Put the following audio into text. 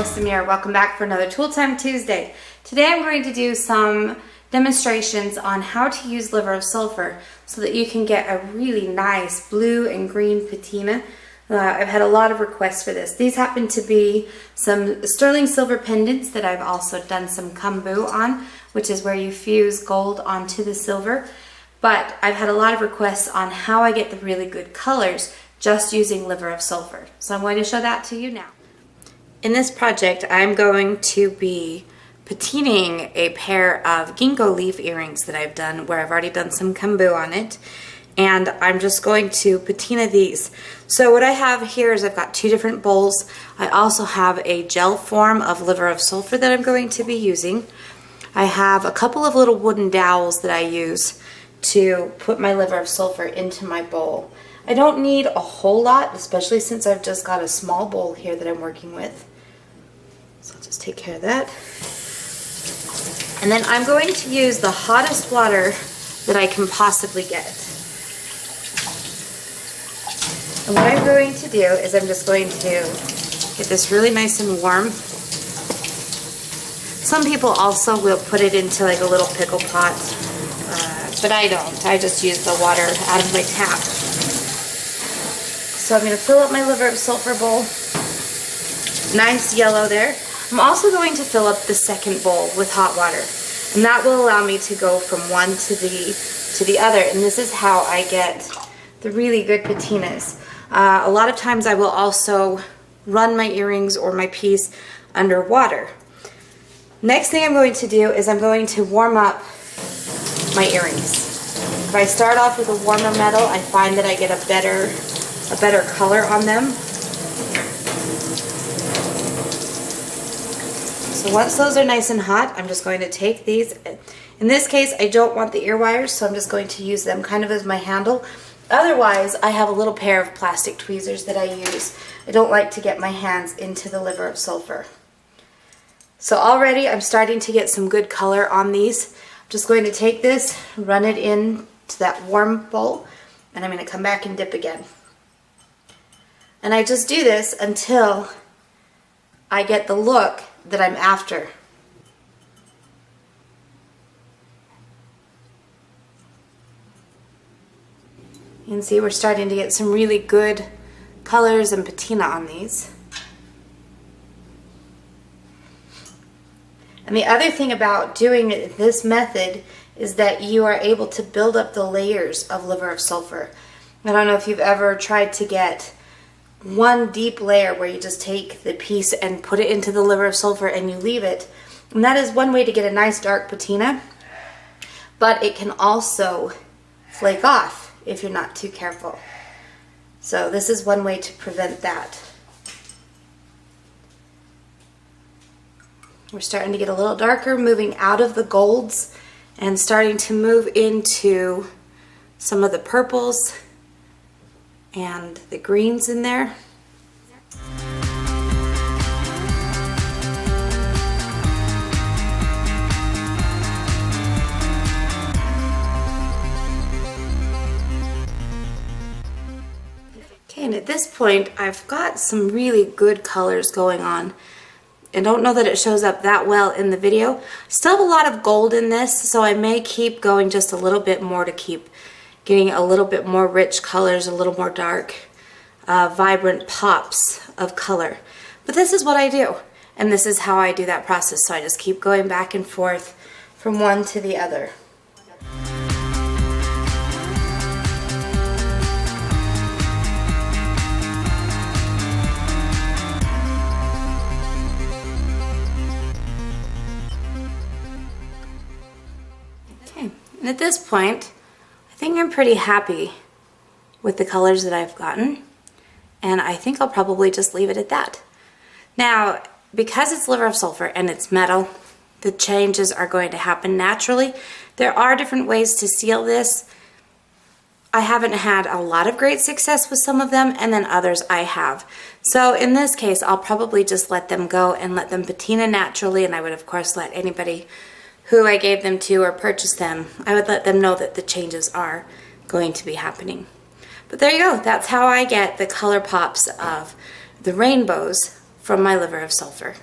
Melissa Muir. Welcome back for another Tool Time Tuesday. Today I'm going to do some demonstrations on how to use liver of sulfur so that you can get a really nice blue and green patina. I've had a lot of requests for this. These happen to be some sterling silver pendants that I've also done some kambu on, which is where you fuse gold onto the silver. But I've had a lot of requests on how I get the really good colors just using liver of sulfur. So I'm going to show that to you now. In this project, I'm going to be patinaing a pair of ginkgo leaf earrings that I've done, where I've already done some kambu on it. And I'm just going to patina these. So what I have here is I've got two different bowls. I also have a gel form of liver of sulfur that I'm going to be using. I have a couple of little wooden dowels that I use to put my liver of sulfur into my bowl. I don't need a whole lot, especially since I've just got a small bowl here that I'm working with. So I'll just take care of that. And then I'm going to use the hottest water that I can possibly get. And what I'm going to do is I'm just going to get this really nice and warm. Some people also will put it into like a little pickle pot, but I don't. I just use the water out of my tap. So I'm going to fill up my liver of sulfur bowl. Nice yellow there. I'm also going to fill up the second bowl with hot water, and that will allow me to go from one to the other, and this is how I get the really good patinas. A lot of times I will also run my earrings or my piece under water. Next thing I'm going to do is I'm going to warm up my earrings. If I start off with a warmer metal, I find that I get a better color on them. So once those are nice and hot, I'm just going to take these. In this case, I don't want the ear wires, so I'm just going to use them kind of as my handle. Otherwise, I have a little pair of plastic tweezers that I use. I don't like to get my hands into the liver of sulfur. So already I'm starting to get some good color on these. I'm just going to take this, run it into that warm bowl, and I'm going to come back and dip again. And I just do this until I get the look that I'm after. You can see we're starting to get some really good colors and patina on these. And the other thing about doing this method is that you are able to build up the layers of liver of sulfur. I don't know if you've ever tried to get one deep layer where you just take the piece and put it into the liver of sulfur and you leave it. And that is one way to get a nice dark patina, but it can also flake off if you're not too careful. So this is one way to prevent that. We're starting to get a little darker, moving out of the golds and starting to move into some of the purples and the greens in there. Okay, and at this point I've got some really good colors going on. I don't know that it shows up that well in the video. Still have a lot of gold in this, so I may keep going just a little bit more to keep getting a little bit more rich colors, a little more dark, vibrant pops of color. But this is what I do, and this is how I do that process. So I just keep going back and forth from one to the other. Okay, and at this point, I think I'm pretty happy with the colors that I've gotten, and I think I'll probably just leave it at that. Now, because it's liver of sulfur and it's metal, the changes are going to happen naturally. There are different ways to seal this. I haven't had a lot of great success with some of them, and then others I have. So in this case, I'll probably just let them go and let them patina naturally, and I would of course let anybody who I gave them to or purchased them, I would let them know that the changes are going to be happening. But there you go. That's how I get the color pops of the rainbows from my liver of sulfur.